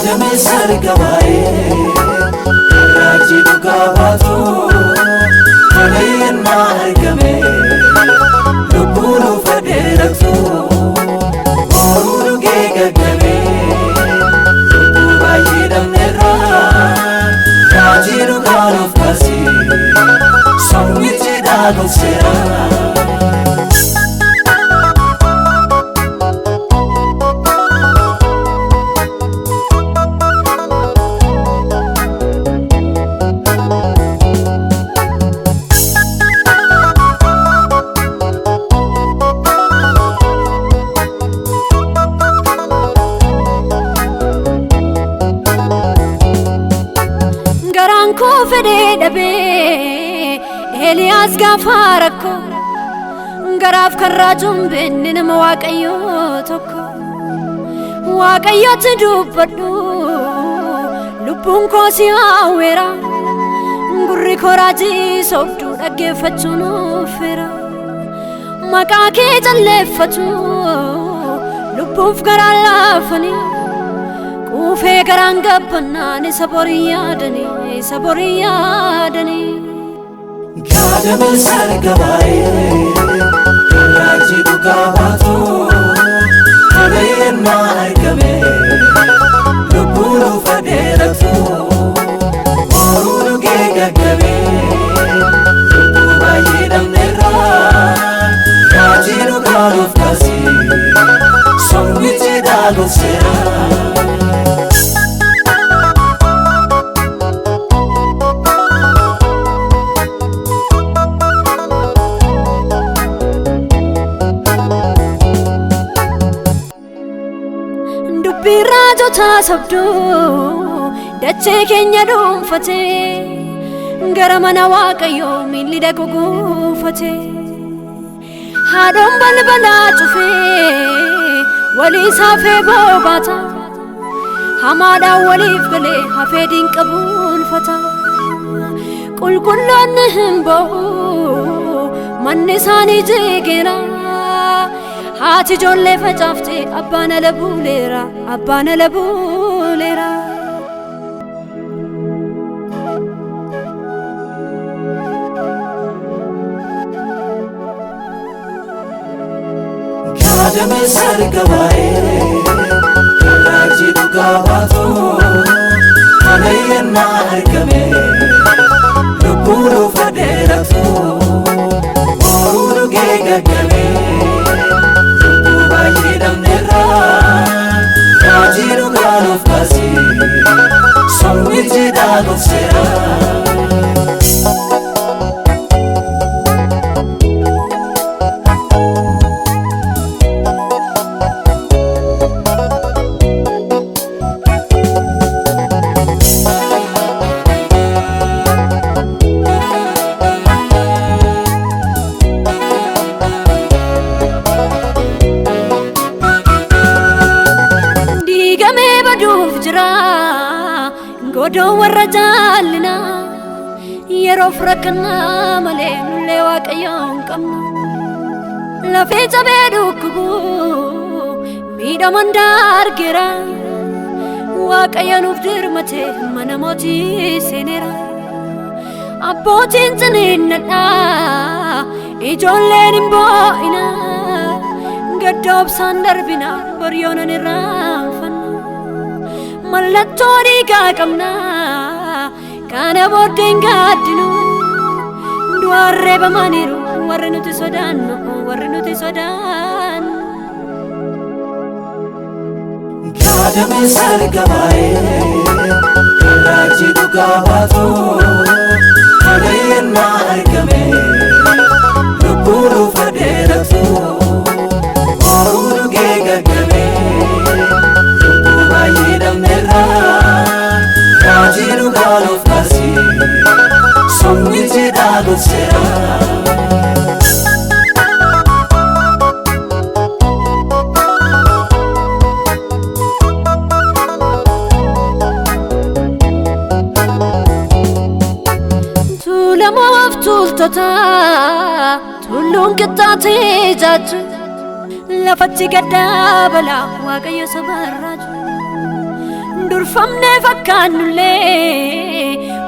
Kadame sargawaye Raji dugabato Kadayen na argame Lubunu faderakto Orunu gegagame Lubu bayidam nera Raji dugalof kasi Songwichi dagol sera Fede dabe Elias gafarako Garaf karrajum binnin mawaqayyo tokko Waqayyo tidubadhu Lubbun ko si awera Gurri ko raji sobdu dhaggeeffachuun fera Maqaa kee jalleeffatu lubbuuf garaa laafani Kufe garanga panani saboriya dani Kadame sargawaye Raji dugabato Kadayen na argame Lubunu faderakto Orunu gegagame Lubu bayidam nera Raji dugalof kasi Songwichi dagol sera Birajo tasabdu dache kenya dumfate garamana waqayyo milli dagugufate hadon balbala tufe wali safe bobata hamada walif gale hafedin qabul fata qulqullannihim bo mannisani jigera Hati jolle facafte abbana labulera Kadame sargawaye Raji dugabato Kadayen na argame Lubunu faderakto Orunu gegagame Bayidam nera Raji dugalof kasi Songwichi dagol sera Godo warra jaalina yeroo frakna male nulle waqayyoon qabna lafee cabee dhukkubu miidhaman dargeera waqayyoon uf dirmate mana mootii seeneera abbootiin ciniinnadha ijoolleen hin boo'ina gaddoobsaan darbina boryoonan irraanfanna Mallattoo dhiigaa qabna kana booddeen gaaddinu du'arree bamaniiru warri nuti sodaannu Kadame sargawaye Raji dugabato Kadayen na argame Lubunu faderakto Orunu gegagame Bayidam nera Raji dugalof kasi Songwichi dagol sera Tulamoof tultota tulluun qixxaatee jaaju lafatti gaddaa balaa waaqayyo sabarraaju durfamne fakkaannulle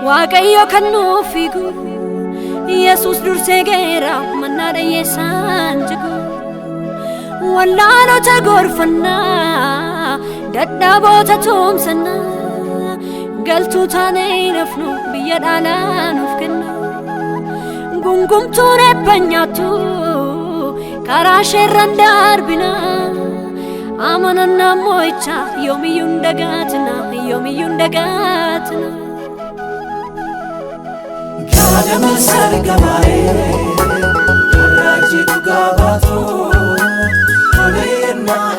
waaqayyo kan nuuf figu Yesus dursee geera mannaa dhayyeessaan jigu wallaalota gorfannaa dadhaboota tumsannaa galtuu taanee nafnu biyya dhaalaa nuuf kenna gungumtuun eebbanyaattu karaa sheerran darbina amanannaa moo'icha yoomiyyuu hin dagaatina Gaadama sargamaa'ee karraa jedhu gaafaatu tolee naa